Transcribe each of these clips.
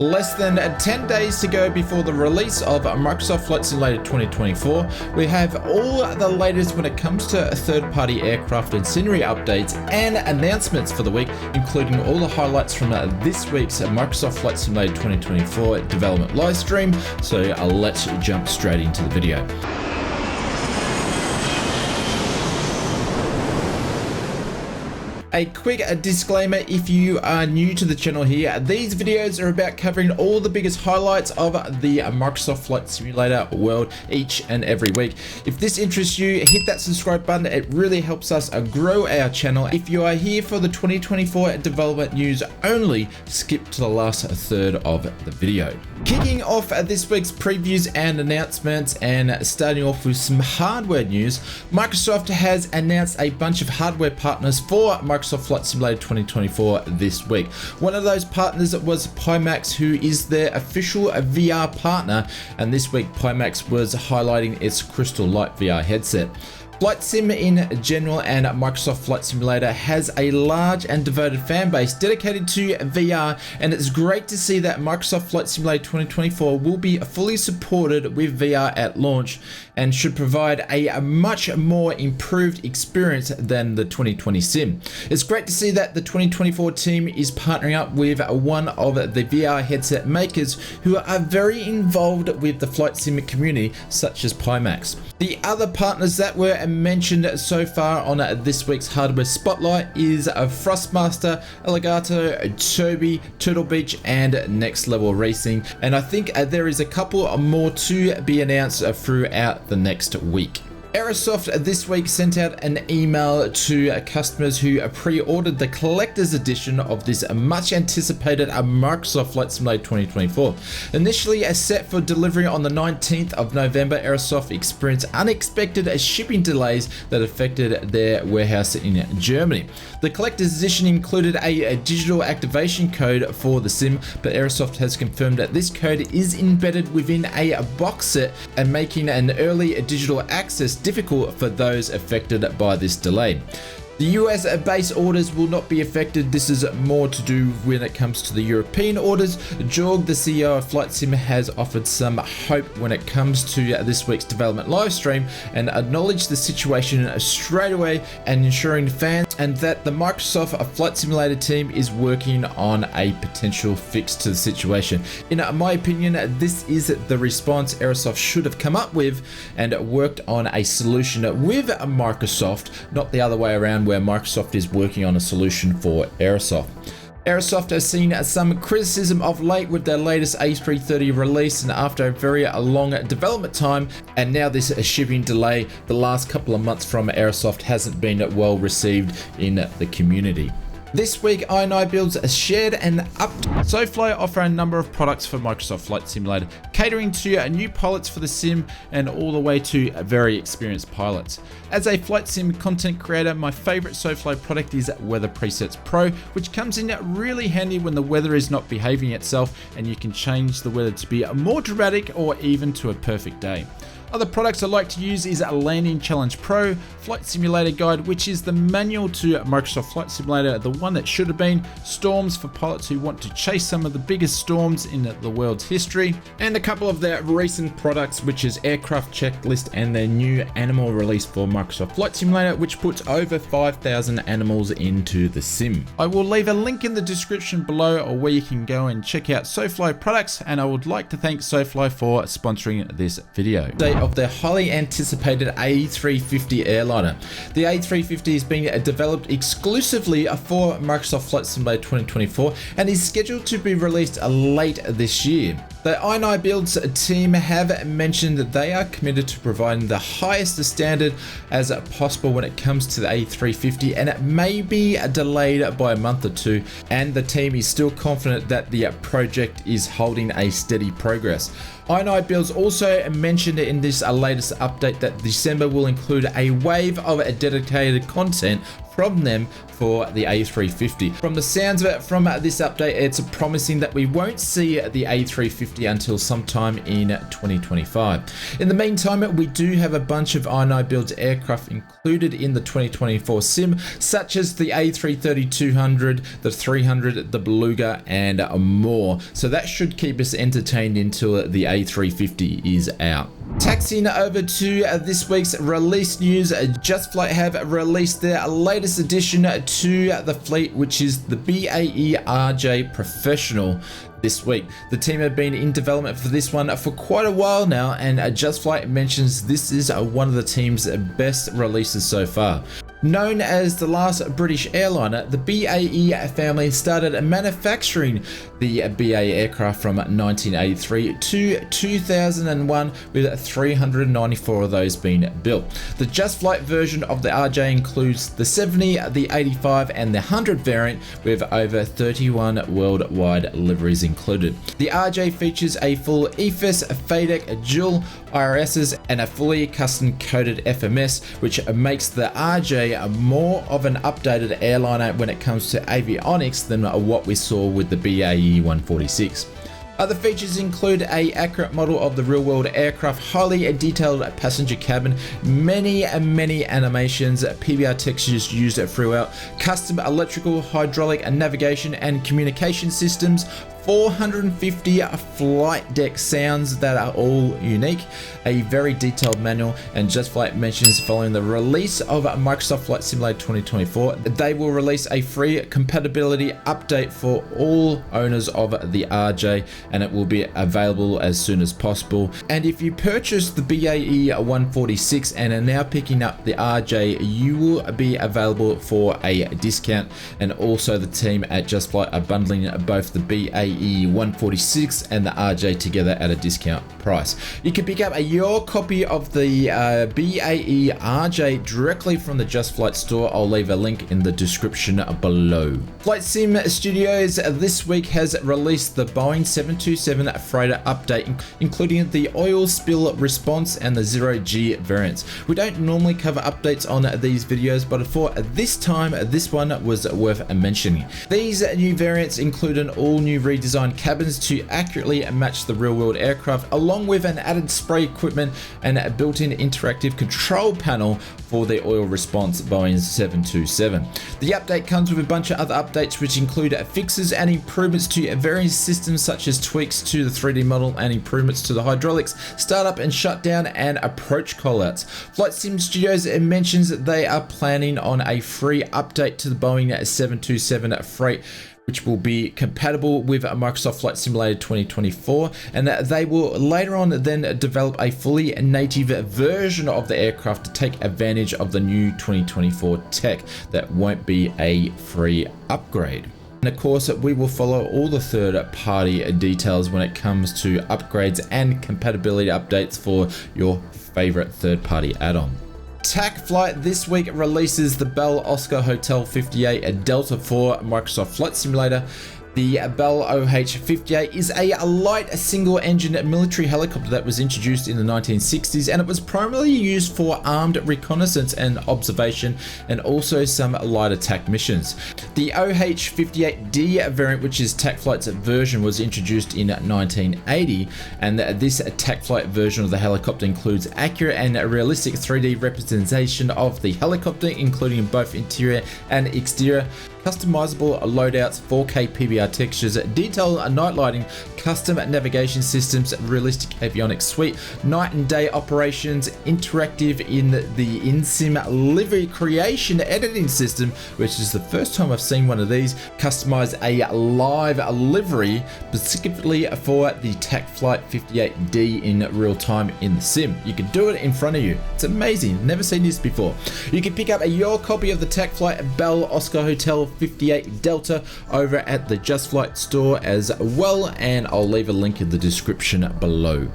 Less than 10 days to go before the release of Microsoft Flight Simulator 2024. We have all the latest when it comes to third-party aircraft and scenery updates and announcements for the week, including all the highlights from this week's Microsoft Flight Simulator 2024 development livestream. So let's jump straight into the video. A quick disclaimer if you are new to the channel here, these videos are about covering all the biggest highlights of the Microsoft Flight Simulator world each and every week. If this interests you, hit that subscribe button, it really helps us grow our channel. If you are here for the 2024 development news only, skip to the last third of the video. Kicking off this week's previews and announcements and starting off with some hardware news, Microsoft has announced a bunch of hardware partners for Microsoft Flight Simulator 2024 this week. One of those partners was Pimax, who is their official VR partner, and this week Pimax was highlighting its Crystal Light VR headset. Flight Sim in general and Microsoft Flight Simulator has a large and devoted fan base dedicated to VR, and it's great to see that Microsoft Flight Simulator 2024 will be fully supported with VR at launch and should provide a much more improved experience than the 2020 sim. It's great to see that the 2024 team is partnering up with one of the VR headset makers who are very involved with the flight sim community, such as Pimax. The other partners that were mentioned so far on this week's hardware spotlight is Thrustmaster, Elgato, Tobii, Turtle Beach, and Next Level Racing, and I think there is a couple more to be announced throughout the next week. Airsoft this week sent out an email to customers who pre-ordered the collector's edition of this much anticipated Microsoft Flight Simulator 2024. Initially set for delivery on the 19th of November, Airsoft experienced unexpected shipping delays that affected their warehouse in Germany. The collector's edition included a digital activation code for the sim, but Airsoft has confirmed that this code is embedded within a box set and making an early digital access difficult for those affected by this delay. The US base orders will not be affected. This is more to do when it comes to the European orders. Jorg, the CEO of Flight Sim, has offered some hope when it comes to this week's development livestream and acknowledged the situation straight away and ensuring fans and that the Microsoft Flight Simulator team is working on a potential fix to the situation. In my opinion, this is the response Airsoft should have come up with and worked on a solution with Microsoft, not the other way around, where Microsoft is working on a solution for Airsoft. Airsoft has seen some criticism of late with their latest A330 release, and after a very long development time and now this shipping delay, the last couple of months from Airsoft hasn't been well received in the community. This week, I&I Builds shared an update. Sofly offer a number of products for Microsoft Flight Simulator, catering to new pilots for the sim and all the way to very experienced pilots. As a flight sim content creator, my favorite Sofly product is Weather Presets Pro, which comes in really handy when the weather is not behaving itself and you can change the weather to be more dramatic or even to a perfect day. Other products I like to use is Landing Challenge Pro, Flight Simulator Guide, which is the manual to Microsoft Flight Simulator, the one that should have been, Storms for pilots who want to chase some of the biggest storms in the world's history, and a couple of their recent products, which is Aircraft Checklist and their new animal release for Microsoft Flight Simulator, which puts over 5,000 animals into the sim. I will leave a link in the description below where you can go and check out Sofly products, and I would like to thank Sofly for sponsoring this video. Of their highly anticipated A350 airliner. The A350 is being developed exclusively for Microsoft Flight Simulator 2024 and is scheduled to be released late this year. The I&I Builds team have mentioned that they are committed to providing the highest standard as possible when it comes to the A350, and it may be delayed by a month or two, and the team is still confident that the project is holding a steady progress. I&I Builds also mentioned in this latest update that December will include a wave of dedicated content from them for the A350. From the sounds of it, from this update, it's promising that we won't see the A350 until sometime in 2025. In the meantime, we do have a bunch of I&I builds aircraft included in the 2024 sim, such as the A330-200, the 300, the Beluga, and more. So that should keep us entertained until the A350 is out. Taxiing over to this week's release news, Just Flight have released their latest addition to the fleet, which is the BAE RJ Professional. This week, the team have been in development for this one for quite a while now, and Just Flight mentions this is one of the team's best releases so far. Known as the last British airliner, the BAE family started manufacturing the BA aircraft from 1983 to 2001, with 394 of those being built. The Just Flight version of the RJ includes the 70, the 85, and the 100 variant, with over 31 worldwide liveries included. The RJ features a full EFS, FADEC, dual IRSs, and a fully custom coded FMS, which makes the RJ more of an updated airliner when it comes to avionics than what we saw with the BAE 146. Other features include a accurate model of the real-world aircraft, highly detailed passenger cabin, many animations, PBR textures used throughout, custom electrical, hydraulic, navigation, and communication systems, 450 flight deck sounds that are all unique, a very detailed manual, and Just Flight mentions following the release of Microsoft Flight Simulator 2024, they will release a free compatibility update for all owners of the RJ, and it will be available as soon as possible. And if you purchase the BAE 146 and are now picking up the RJ, you will be available for a discount, and also the team at Just Flight are bundling both the BAE 146 and the RJ together at a discount price. You can pick up your copy of the BAE RJ directly from the Just Flight store. I'll leave a link in the description below. Flight Sim Studios this week has released the Boeing 727 freighter update, including the oil spill response and the 0G variants. We don't normally cover updates on these videos, but for this time, this one was worth mentioning. These new variants include an all-new redesigned cabins to accurately match the real-world aircraft, along with an added spray equipment and a built-in interactive control panel for the oil response Boeing 727. The update comes with a bunch of other updates, which include fixes and improvements to various systems, such as tweaks to the 3D model and improvements to the hydraulics, startup and shutdown, and approach callouts. Flight Sim Studios mentions that they are planning on a free update to the Boeing 727 freight, which will be compatible with Microsoft Flight Simulator 2024, and they will later on then develop a fully native version of the aircraft to take advantage of the new 2024 tech that won't be a free upgrade. And of course, we will follow all the third-party details when it comes to upgrades and compatibility updates for your favorite third-party add-on. TAC Flight this week releases the Bell Oscar Hotel 58 Delta for Microsoft Flight Simulator. The Bell OH-58 is a light single-engine military helicopter that was introduced in the 1960s, and it was primarily used for armed reconnaissance and observation, and also some light attack missions. The OH-58D variant, which is TAC Flight's version, was introduced in 1980, and this TAC Flight version of the helicopter includes accurate and realistic 3D representation of the helicopter, including both interior and exterior, customizable loadouts, 4K PBR textures, detailed night lighting, custom navigation systems, realistic avionics suite, night and day operations, interactive in the in-sim livery creation editing system, which is the first time I've seen one of these, customize a live livery specifically for the TAC Flight 58D in real time in the sim. You can do it in front of you. It's amazing. Never seen this before. You can pick up your copy of the TAC Flight Bell Oscar Hotel 58 Delta over at the Just Flight store as well, and I'll leave a link in the description below.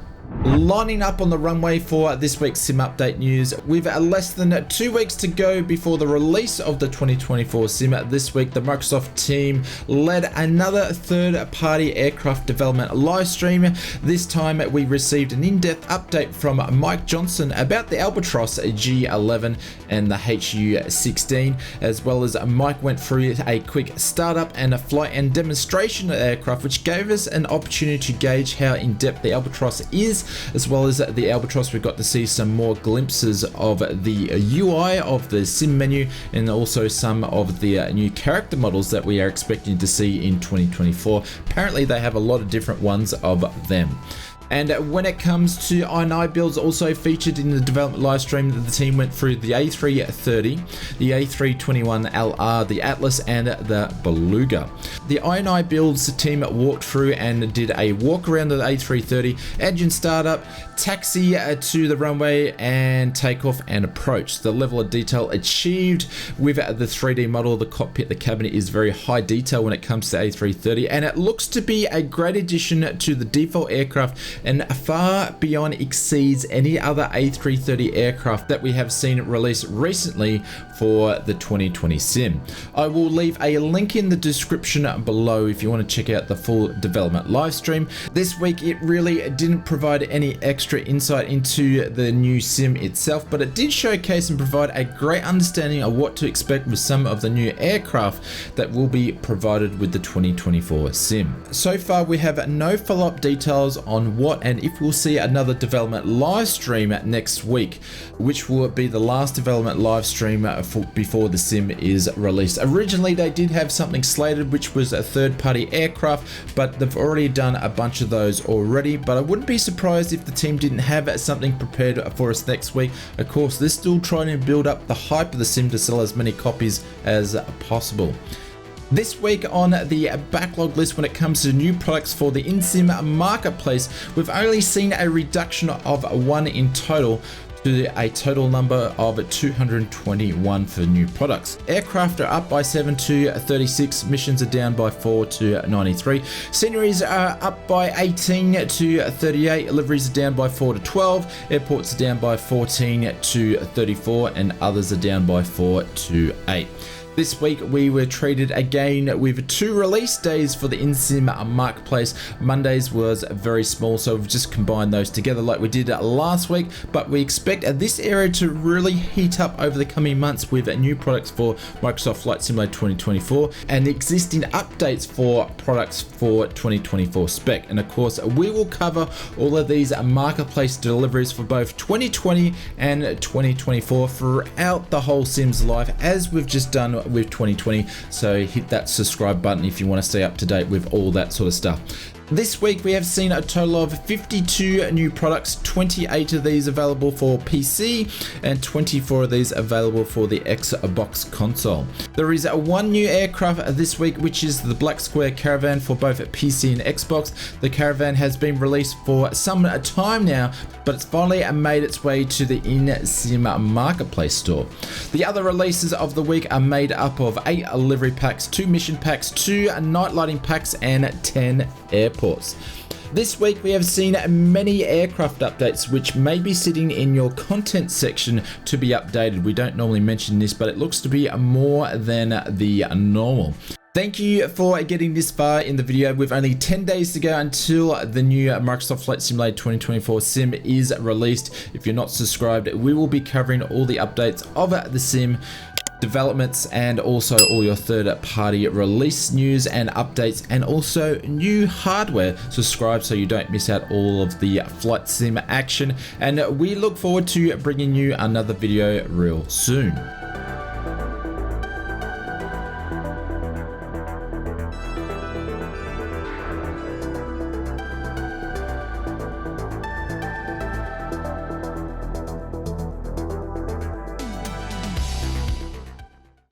Lining up on the runway for this week's sim update news, with less than 2 weeks to go before the release of the 2024 sim. This week the Microsoft team led another third-party aircraft development live stream. This time we received an in-depth update from Mike Johnson about the Albatross G11 and the HU16, as well as Mike went through a quick startup and a flight and demonstration aircraft, which gave us an opportunity to gauge how in-depth the Albatross is. As well as the Albatross, we got to see some more glimpses of the UI of the sim menu, and also some of the new character models that we are expecting to see in 2024. Apparently they have a lot of different ones of them. And when it comes to I&I builds, also featured in the development live stream, the team went through the A330, the A321LR, the Atlas, and the Beluga. The I&I builds team walked through and did a walk around the A330, engine startup, taxi to the runway, and takeoff and approach. The level of detail achieved with the 3D model of the cockpit, the cabinet, is very high detail when it comes to A330, and it looks to be a great addition to the default aircraft, and far beyond exceeds any other A330 aircraft that we have seen released recently for the 2020 sim. I will leave a link in the description below if you want to check out the full development live stream. This week it really didn't provide any extra insight into the new sim itself, but it did showcase and provide a great understanding of what to expect with some of the new aircraft that will be provided with the 2024 sim. So far we have no follow-up details on what and if we'll see another development live stream next week, which will be the last development live stream before the sim is released. Originally they did have something slated, which was a third-party aircraft, but they've already done a bunch of those already. But I wouldn't be surprised if the team didn't have something prepared for us next week. Of course, they're still trying to build up the hype of the sim to sell as many copies as possible. This week on the backlog list, when it comes to new products for the in-sim marketplace, we've only seen a reduction of 1 in total, to a total number of 221 for new products. Aircraft are up by 7 to 36, missions are down by 4 to 93, sceneries are up by 18 to 38, liveries are down by 4 to 12, airports are down by 14 to 34, and others are down by 4 to 8. This week we were treated again with 2 release days for the in-sim marketplace. Mondays was very small, so we've just combined those together like we did last week, but we expect this area to really heat up over the coming months with new products for Microsoft Flight Simulator 2024 and existing updates for products for 2024 spec. And of course we will cover all of these marketplace deliveries for both 2020 and 2024 throughout the whole Sims life, as we've just done with 2020. So hit that subscribe button if you want to stay up to date with all that sort of stuff. This week we have seen a total of 52 new products, 28 of these available for PC and 24 of these available for the Xbox console. There is 1 new aircraft this week, which is the Black Square Caravan for both PC and Xbox. The Caravan has been released for some time now, but it's finally made its way to the in-sim marketplace store. The other releases of the week are made up of 8 livery packs, 2 mission packs, 2 night lighting packs, and 10 airports. This week we have seen many aircraft updates, which may be sitting in your content section to be updated. We don't normally mention this, but it looks to be more than the normal. Thank you for getting this far in the video. With only 10 days to go until the new Microsoft Flight Simulator 2024 sim is released. If you're not subscribed, we will be covering all the updates of the sim, developments, and also all your third-party release news and updates, and also new hardware. Subscribe so you don't miss out all of the flight sim action, and we look forward to bringing you another video real soon.